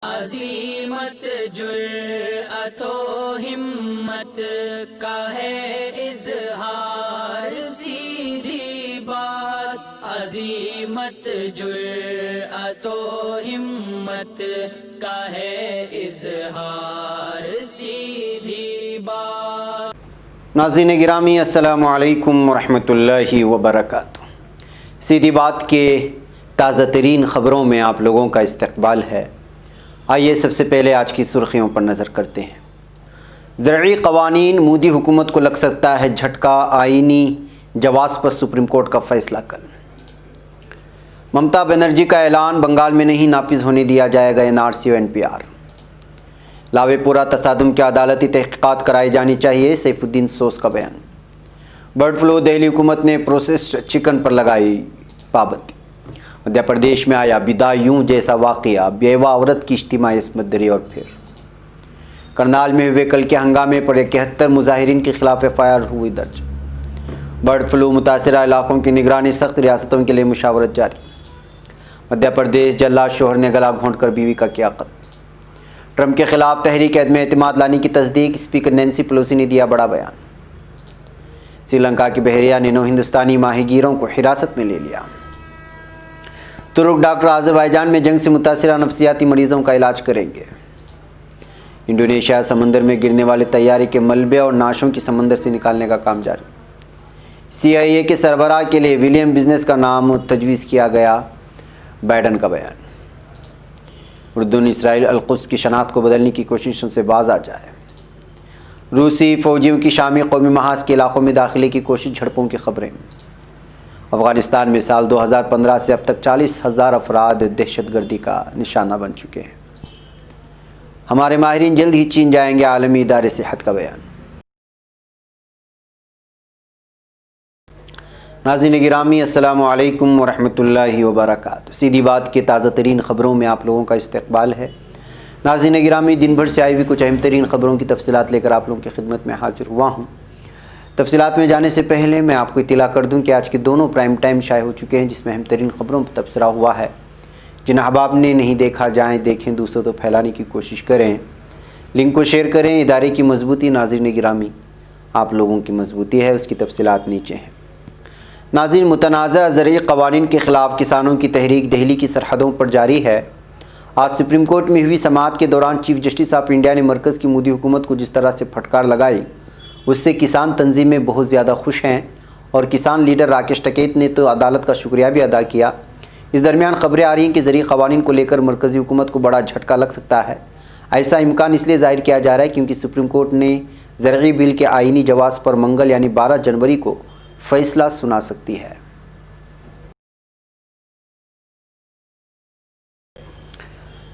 عظیمت جرأت و ہمت کا ہے اظہار، سیدھی بات عظیمت جرأت و ہمت کا ہے اظہار، سیدھی بات۔ ناظرین گرامی السلام علیکم ورحمۃ اللہ وبرکاتہ۔ سیدھی بات کے تازہ ترین خبروں میں آپ لوگوں کا استقبال ہے۔ آئیے سب سے پہلے آج کی سرخیوں پر نظر کرتے ہیں۔ زرعی قوانین، مودی حکومت کو لگ سکتا ہے جھٹکا، آئینی جواز پر سپریم کورٹ کا فیصلہ کل۔ ممتا بنرجی کا اعلان، بنگال میں نہیں نافذ ہونے دیا جائے گا NRC و NPR۔ لاوے پورہ تصادم کی عدالتی تحقیقات کرائی جانی چاہیے، سیف الدین سوز کا بیان۔ برڈ فلو، دہلی حکومت نے پروسیسڈ چکن پر لگائی پابندی۔ مدھیہ پردیش میں آیا بدایوں جیسا واقعہ، بیوہ عورت کی اجتماعی عصمت دری۔ اور پھر کرنال میں ہوئے کل کے ہنگامے پر 71 مظاہرین کے خلاف FIR ہوئی درج۔ برڈ فلو متاثرہ علاقوں کی نگرانی سخت، ریاستوں کے لیے مشاورت جاری۔ مدھیہ پردیش، جلاد شوہر نے گلا گھونٹ کر بیوی کا کیا قتل۔ ٹرمپ کے خلاف تحریک عدم اعتماد لانے کی تصدیق، اسپیکر نینسی پیلوسی نے دیا بڑا بیان۔ سری لنکا کی بحریہ نے 9 ہندوستانی ماہی گیروں کو حراست میں لے لیا۔ ترک ڈاکٹر آذربائیجان میں جنگ سے متاثرہ نفسیاتی مریضوں کا علاج کریں گے۔ انڈونیشیا، سمندر میں گرنے والے طیارے کے ملبے اور نعشوں کی سمندر سے نکالنے کا کام جاری۔ CIA کے سربراہ کے لیے ولیم بزنس کا نام تجویز کیا گیا، بائیڈن کا بیان۔ اردن اسرائیل القدس کی شناخت کو بدلنے کی کوششوں سے باز آ جائے۔ روسی فوجیوں کی شامی قومی محاذ کے علاقوں میں داخلے کی کوشش، جھڑپوں کی خبریں۔ افغانستان میں سال 2015 سے اب تک 40,000 افراد دہشت گردی کا نشانہ بن چکے ہیں۔ ہمارے ماہرین جلد ہی چین جائیں گے، عالمی ادارے صحت کا بیان۔ ناظرین گرامی السلام علیکم ورحمۃ اللہ وبرکاتہ۔ سیدھی بات کے تازہ ترین خبروں میں آپ لوگوں کا استقبال ہے۔ ناظرین گرامی، دن بھر سے آئی ہوئی کچھ اہم ترین خبروں کی تفصیلات لے کر آپ لوگوں کی خدمت میں حاضر ہوا ہوں۔ تفصیلات میں جانے سے پہلے میں آپ کو اطلاع کر دوں کہ آج کے دونوں پرائم ٹائم شائع ہو چکے ہیں، جس میں اہم ترین خبروں پر تبصرہ ہوا ہے۔ جن احباب نے نہیں دیکھا، جائیں دیکھیں، دوسروں تو پھیلانے کی کوشش کریں، لنک کو شیئر کریں۔ ادارے کی مضبوطی، ناظرین گرامی آپ لوگوں کی مضبوطی ہے، اس کی تفصیلات نیچے ہیں۔ ناظرین، متنازع زرعی قوانین کے خلاف کسانوں کی تحریک دہلی کی سرحدوں پر جاری ہے۔ آج سپریم کورٹ میں ہوئی سماعت کے دوران چیف جسٹس آف انڈیا نے مرکز کی مودی حکومت کو جس طرح سے پھٹکار لگائی، اس سے کسان تنظیمیں بہت زیادہ خوش ہیں، اور کسان لیڈر راکیش ٹکیت نے تو عدالت کا شکریہ بھی ادا کیا۔ اس درمیان خبریں آ رہی ہیں کہ زرعی قوانین کو لے کر مرکزی حکومت کو بڑا جھٹکا لگ سکتا ہے۔ ایسا امکان اس لیے ظاہر کیا جا رہا ہے کیونکہ سپریم کورٹ نے زرعی بل کے آئینی جواز پر منگل یعنی 12 جنوری کو فیصلہ سنا سکتی ہے۔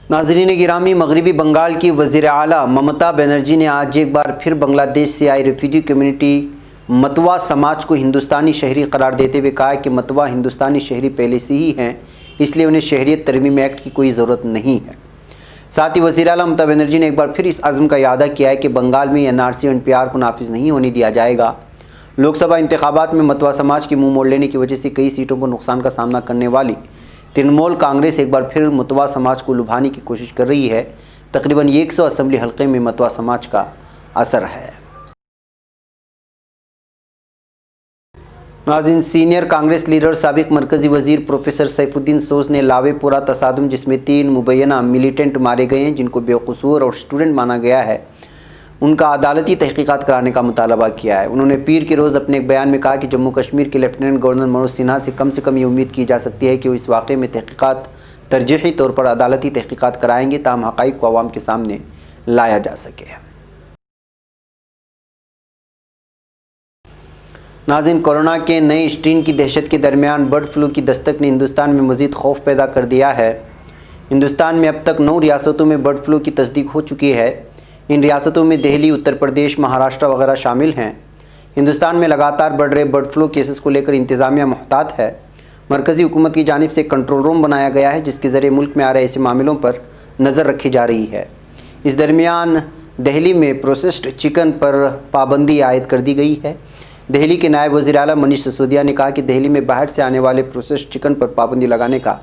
ناظرین گرامی، مغربی بنگال کی وزیر اعلیٰ ممتا بنرجی نے آج ایک بار پھر بنگلہ دیش سے آئی ریفیوجی کمیونٹی متوا سماج کو ہندوستانی شہری قرار دیتے ہوئے کہا کہ متوا ہندوستانی شہری پہلے سے ہی ہیں، اس لیے انہیں شہریت ترمیم ایکٹ کی کوئی ضرورت نہیں ہے۔ ساتھ ہی وزیر اعلیٰ ممتا بنرجی نے ایک بار پھر اس عزم کا اعادہ کیا ہے کہ بنگال میں NRC و NPR کو نافذ نہیں ہونے دیا جائے گا۔ لوک سبھا انتخابات میں متوا سماج کی منہ موڑ لینے کی وجہ سے کئی سیٹوں پر نقصان کا سامنا کرنے والی ترنمول کانگریس ایک بار پھر متوا سماج کو لبھانے کی کوشش کر رہی ہے۔ تقریباً 100 اسمبلی حلقے میں متوا سماج کا اثر ہے۔ ناظرین، سینئر کانگریس لیڈر سابق مرکزی وزیر پروفیسر سیف الدین سوز نے لاوے پورہ تصادم، جس میں 3 مبینہ ملیٹنٹ مارے گئے ہیں جن کو بے قصور اور اسٹوڈنٹ مانا گیا ہے، ان کا عدالتی تحقیقات کرانے کا مطالبہ کیا ہے۔ انہوں نے پیر کے روز اپنے ایک بیان میں کہا کہ جموں کشمیر کے لیفٹیننٹ گورنر منوج سنہا سے کم یہ امید کی جا سکتی ہے کہ وہ اس واقعے میں تحقیقات ترجیحی طور پر عدالتی تحقیقات کرائیں گے تاہم حقائق کو عوام کے سامنے لایا جا سکے۔ ناظرین، کورونا کے نئے اسٹرین کی دہشت کے درمیان برڈ فلو کی دستک نے ہندوستان میں مزید خوف پیدا کر دیا ہے۔ ہندوستان میں اب تک 9 ریاستوں میں برڈ فلو کی تصدیق ہو چکی ہے۔ ان ریاستوں میں دہلی، اتر پردیش، مہاراشٹر وغیرہ شامل ہیں۔ ہندوستان میں لگاتار بڑھ رہے برڈ فلو کیسز کو لے کر انتظامیہ محتاط ہے۔ مرکزی حکومت کی جانب سے کنٹرول روم بنایا گیا ہے جس کے ذریعے ملک میں آ رہے ایسے معاملوں پر نظر رکھی جا رہی ہے۔ اس درمیان دہلی میں پروسیسڈ چکن پر پابندی عائد کر دی گئی ہے۔ دہلی کے نائب وزیر اعلیٰ منیش سسودیا نے کہا کہ دہلی میں باہر سے آنے والے پروسیسڈ چکن پر پابندی لگانے کا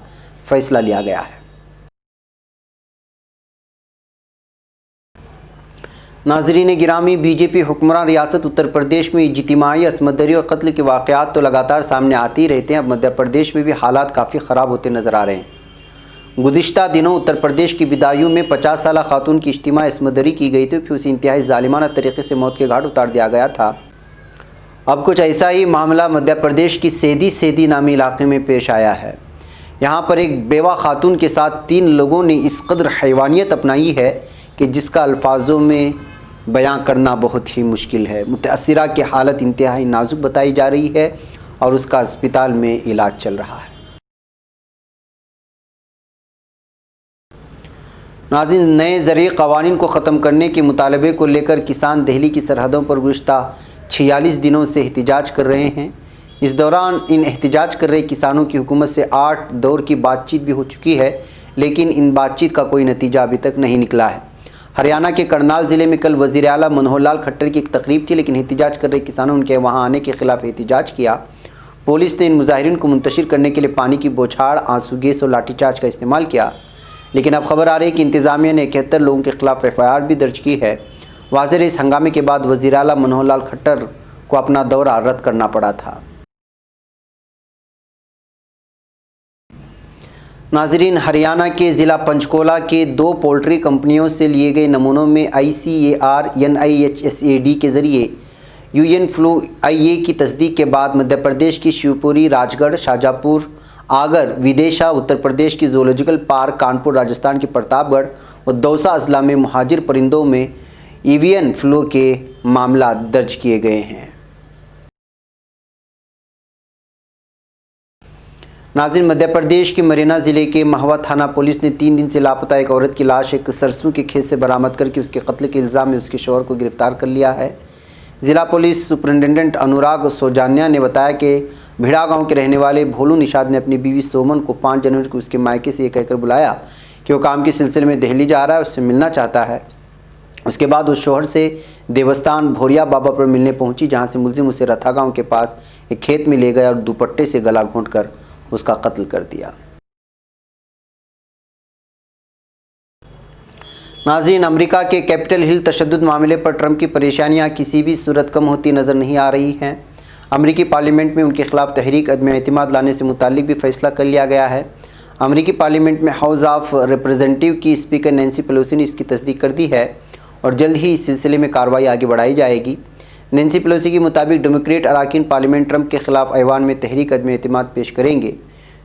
فیصلہ لیا گیا ہے۔ ناظرین گرامی، بی جے پی حکمران ریاست اتر پردیش میں اجتماعی عصمت دری اور قتل کے واقعات تو لگاتار سامنے آتے ہی رہتے ہیں۔ اب مدھیہ پردیش میں بھی حالات کافی خراب ہوتے نظر آ رہے ہیں۔ گزشتہ دنوں اتر پردیش کی بدایوں میں 50 سالہ خاتون کی اجتماعی عصمت دری کی گئی تھی، پھر اسے انتہائی ظالمانہ طریقے سے موت کے گھاٹ اتار دیا گیا تھا۔ اب کچھ ایسا ہی معاملہ مدھیہ پردیش کی سیدی نامی علاقے میں پیش آیا ہے۔ یہاں پر ایک بیوہ خاتون کے ساتھ 3 لوگوں نے اس قدر حیوانیت اپنائی ہے کہ جس کا الفاظوں میں بیان کرنا بہت ہی مشکل ہے۔ متاثرہ کی حالت انتہائی نازک بتائی جا رہی ہے اور اس کا اسپتال میں علاج چل رہا ہے۔ ناظرین، نئے زرعی قوانین کو ختم کرنے کے مطالبے کو لے کر کسان دہلی کی سرحدوں پر گزشتہ 46 دنوں سے احتجاج کر رہے ہیں۔ اس دوران ان احتجاج کر رہے کسانوں کی حکومت سے 8 دور کی بات چیت بھی ہو چکی ہے، لیکن ان بات چیت کا کوئی نتیجہ ابھی تک نہیں نکلا ہے۔ ہریانہ کے کرنال ضلع میں کل وزیر اعلیٰ منوہر لال کھٹر کی ایک تقریب تھی، لیکن احتجاج کر رہے کسانوں نے ان کے وہاں آنے کے خلاف احتجاج کیا۔ پولیس نے ان مظاہرین کو منتشر کرنے کے لیے پانی کی بوچھاڑ، آنسو گیس اور لاٹھی چارج کا استعمال کیا، لیکن اب خبر آ رہی ہے کہ انتظامیہ نے 71 لوگوں کے خلاف FIR بھی درج کی ہے۔ واضح ہے اس ہنگامے کے بعد وزیر اعلیٰ منوہر لال کھٹر کو اپنا دورہ رد کرنا پڑا تھا۔ ناظرین، ہریانہ کے ضلع پنچکولہ کے 2 پولٹری کمپنیوں سے لیے گئے نمونوں میں ICAR NIHSAD کے ذریعے UN فلو IA کی تصدیق کے بعد مدھیہ پردیش کی شیوپوری، راج گڑھ، شاہجہاں پور، آگر، ودیشا، اتر پردیش کی زولوجیکل پارک کانپور، راجستھان کی پرتاپ گڑھ اور دوسا اضلاع میں مہاجر پرندوں میں ایوین فلو کے معاملات درج کیے گئے ہیں۔ ناظرین، مدھیہ پردیش کے مرینا ضلع کے مہوا تھانہ پولیس نے 3 دن سے لاپتہ ایک عورت کی لاش ایک سرسوں کے کھیت سے برآمد کر کے اس کے قتل کے الزام میں اس کے شوہر کو گرفتار کر لیا ہے۔ ضلع پولیس سپرنٹینڈنٹ انوراگ سوجانیا نے بتایا کہ بھیڑا گاؤں کے رہنے والے بھولو نشاد نے اپنی بیوی سومن کو 5 جنوری کو اس کے مائکے سے یہ کہہ کر بلایا کہ وہ کام کے سلسلے میں دہلی جا رہا ہے، اس سے ملنا چاہتا ہے۔ اس کے بعد اس شوہر سے دیوستان بھوریا بابا پر ملنے پہنچی، جہاں سے ملزم اسے رتھا گاؤں کے پاس ایک کھیت میں لے گیا اور دوپٹے سے گلا گھونٹ کر اس کا قتل کر دیا۔ ناظرین، امریکہ کے کیپٹل ہل تشدد معاملے پر ٹرمپ کی پریشانیاں کسی بھی صورت کم ہوتی نظر نہیں آ رہی ہیں۔ امریکی پارلیمنٹ میں ان کے خلاف تحریک عدم اعتماد لانے سے متعلق بھی فیصلہ کر لیا گیا ہے۔ امریکی پارلیمنٹ میں ہاؤس آف ریپریزنٹیو کی اسپیکر نینسی پیلوسی نے اس کی تصدیق کر دی ہے اور جلد ہی اس سلسلے میں کارروائی آگے بڑھائی جائے گی۔ نینسی پیلوسی کے مطابق ڈیموکریٹ اراکین پارلیمنٹ ٹرمپ کے خلاف ایوان میں تحریک عدم اعتماد پیش کریں گے،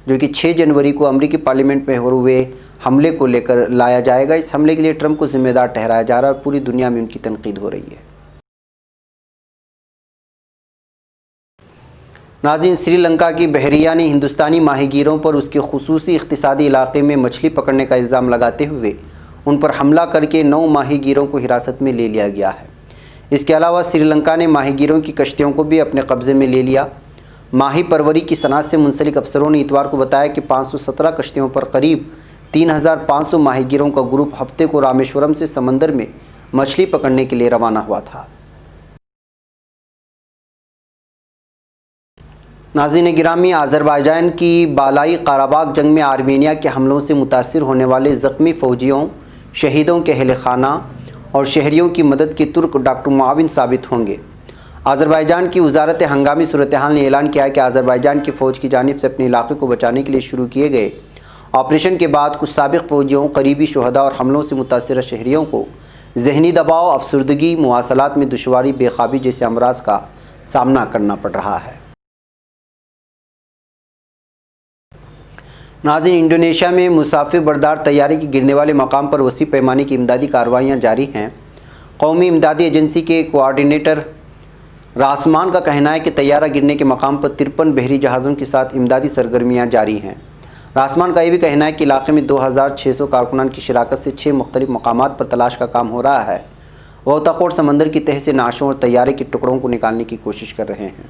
جو کہ 6 جنوری کو امریکی پارلیمنٹ میں ہوئے حملے کو لے کر لایا جائے گا۔ اس حملے کے لیے ٹرمپ کو ذمہ دار ٹھہرایا جا رہا ہے اور پوری دنیا میں ان کی تنقید ہو رہی ہے۔ ناظرین، سری لنکا کی بحریہ نے ہندوستانی ماہی گیروں پر اس کے خصوصی اقتصادی علاقے میں مچھلی پکڑنے کا الزام لگاتے ہوئے ان پر حملہ کر کے 9 ماہی گیروں کو حراست میں لے لیا گیا ہے۔ اس کے علاوہ سری لنکا نے ماہی گیروں کی کشتیوں کو بھی اپنے قبضے میں لے لیا۔ ماہی پروری کی صنعت سے منسلک افسروں نے اتوار کو بتایا کہ 517 کشتیوں پر قریب 3500 ماہی گیروں کا گروپ ہفتے کو رامیشورم سے سمندر میں مچھلی پکڑنے کے لیے روانہ ہوا تھا۔ ناظرین گرامی، آذربائیجان کی بالائی قراباغ جنگ میں آرمینیا کے حملوں سے متاثر ہونے والے زخمی فوجیوں، شہیدوں کے اہل خانہ اور شہریوں کی مدد کے ترک ڈاکٹر معاون ثابت ہوں گے۔ آذربائیجان کی وزارت ہنگامی صورتحال نے اعلان کیا ہے کہ آذربائیجان کی فوج کی جانب سے اپنے علاقے کو بچانے کے لیے شروع کیے گئے آپریشن کے بعد کچھ سابق فوجیوں، قریبی شہداء اور حملوں سے متاثرہ شہریوں کو ذہنی دباؤ، افسردگی، مواصلات میں دشواری، بے خوابی جیسے امراض کا سامنا کرنا پڑ رہا ہے۔ ناظرین، انڈونیشیا میں مسافر بردار طیارے کے گرنے والے مقام پر وسیع پیمانے کی امدادی کارروائیاں جاری ہیں۔ قومی امدادی ایجنسی کے کوآرڈینیٹر راسمان کا کہنا ہے کہ طیارہ گرنے کے مقام پر 53 بحری جہازوں کے ساتھ امدادی سرگرمیاں جاری ہیں۔ راسمان کا یہ بھی کہنا ہے کہ علاقے میں 2600 کارکنان کی شراکت سے 6 مختلف مقامات پر تلاش کا کام ہو رہا ہے۔ غوطہ خور سمندر کی تہہ سے نعشوں اور طیارے کے ٹکڑوں کو نکالنے کی کوشش کر رہے ہیں۔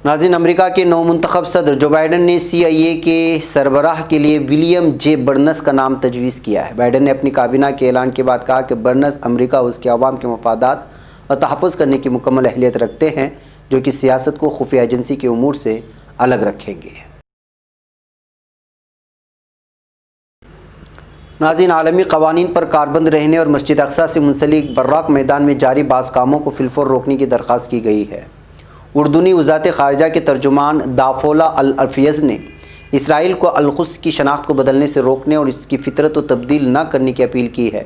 ناظرین، امریکہ کے نو منتخب صدر جو بائیڈن نے CIA کے سربراہ کے لیے ولیم جے برنس کا نام تجویز کیا ہے۔ بائیڈن نے اپنی کابینہ کے اعلان کے بعد کہا کہ برنس امریکہ اور اس کے عوام کے مفادات اور تحفظ کرنے کی مکمل اہلیت رکھتے ہیں، جو کہ سیاست کو خفیہ ایجنسی کے امور سے الگ رکھیں گے۔ ناظرین، عالمی قوانین پر کاربند رہنے اور مسجد اقصی سے منسلک براق میدان میں جاری بعض کاموں کو فی الفور روکنے کی درخواست کی گئی ہے۔ اردنی وزارت خارجہ کے ترجمان دافولا الفیض نے اسرائیل کو القدس کی شناخت کو بدلنے سے روکنے اور اس کی فطرت و تبدیل نہ کرنے کی اپیل کی ہے۔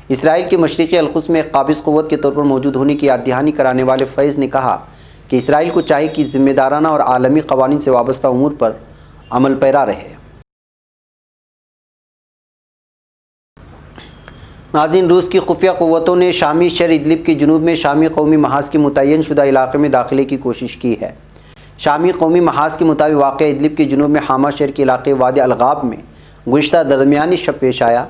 اسرائیل کے مشرقی القدس میں ایک قابض قوت کے طور پر موجود ہونے کی یاد دہانی کرانے والے فیض نے کہا کہ اسرائیل کو چاہیے کہ ذمہ دارانہ اور عالمی قوانین سے وابستہ امور پر عمل پیرا رہے۔ ناظرین، روس کی خفیہ قوتوں نے شامی شہر ادلب کے جنوب میں شامی قومی محاذ کے متعین شدہ علاقے میں داخلے کی کوشش کی ہے۔ شامی قومی محاذ کے مطابق واقع ادلب کے جنوب میں حامہ شہر کے علاقے وادی الغاب میں گزشتہ درمیانی شب پیش آیا۔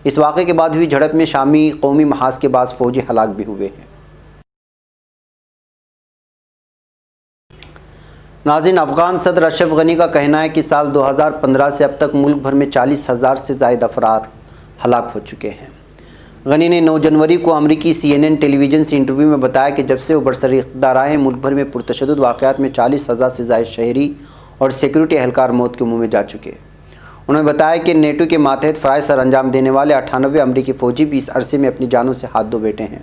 اس واقعے کے بعد ہوئی جھڑپ میں شامی قومی محاذ کے بعض فوجی ہلاک بھی ہوئے ہیں۔ ناظرین، افغان صدر اشرف غنی کا کہنا ہے کہ سال 2015 سے اب تک ملک بھر میں 40,000 سے زائد افراد ہلاک ہو چکے ہیں۔ غنی نے 9 جنوری کو امریکی CNN ٹیلی ویژن سے انٹرویو میں بتایا کہ جب سے وہ برسر اقتدار آئے ہیں، ملک بھر میں پرتشدد واقعات میں 40,000 سے زائد شہری اور سیکورٹی اہلکار موت کے منہ میں جا چکے۔ انہوں نے بتایا کہ نیٹو کے ماتحت فرائض سر انجام دینے والے 98 امریکی فوجی بھی اس عرصے میں اپنی جانوں سے ہاتھ دھو بیٹھے ہیں۔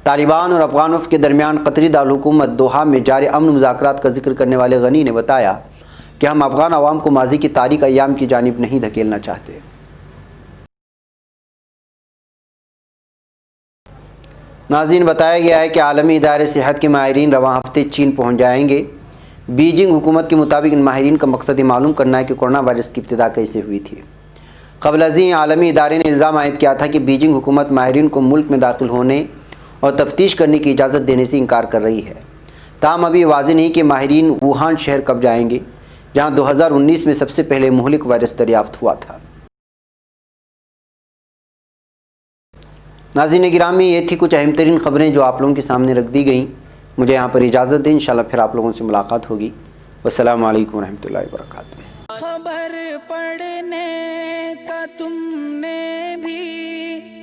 طالبان اور افغان وفد کے درمیان قطری دارالحکومت دوحہ میں جاری امن مذاکرات کا ذکر کرنے والے غنی نے بتایا کہ ہم افغان عوام کو ماضی کی تاریک ایام کی جانب نہیں دھکیلنا چاہتے۔ ناظرین، بتایا گیا ہے کہ عالمی ادارے صحت کے ماہرین رواں ہفتے چین پہنچ جائیں گے۔ بیجنگ حکومت کے مطابق ان ماہرین کا مقصد یہ معلوم کرنا ہے کہ کورونا وائرس کی ابتدا کیسے ہوئی تھی۔ قبل ازیں عالمی ادارے نے الزام عائد کیا تھا کہ بیجنگ حکومت ماہرین کو ملک میں داخل ہونے اور تفتیش کرنے کی اجازت دینے سے انکار کر رہی ہے۔ تاہم ابھی واضح نہیں کہ ماہرین ووہان شہر کب جائیں گے، جہاں 2019 میں سب سے پہلے مہلک وائرس دریافت ہوا تھا۔ ناظرین گرامی، یہ تھی کچھ اہم ترین خبریں جو آپ لوگوں کے سامنے رکھ دی گئیں۔ مجھے یہاں پر اجازت دیں، انشاءاللہ پھر آپ لوگوں سے ملاقات ہوگی۔ والسلام علیکم ورحمۃ اللہ وبرکاتہ۔ خبر پڑھنے کا تم نے بھی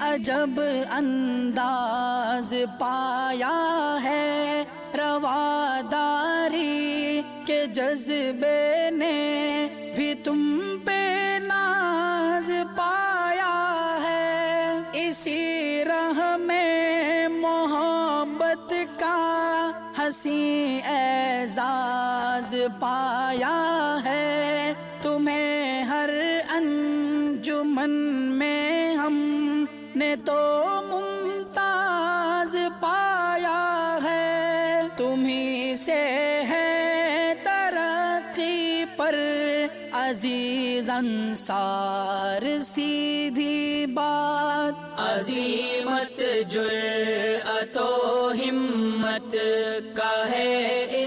عجب انداز پایا ہے، رواداری کے جذبے نے بھی تم پہ ناز پایا ہے، اسی راہ میں محبت کا حسین اعزاز پایا ہے، تمہیں ہر انجمن میں ہم نے تو ممتاز پایا ہے، تمہیں سے ہے ترقی پر عزیز انصار، سیدھی بات عظیمت جرأت و ہمت کا ہے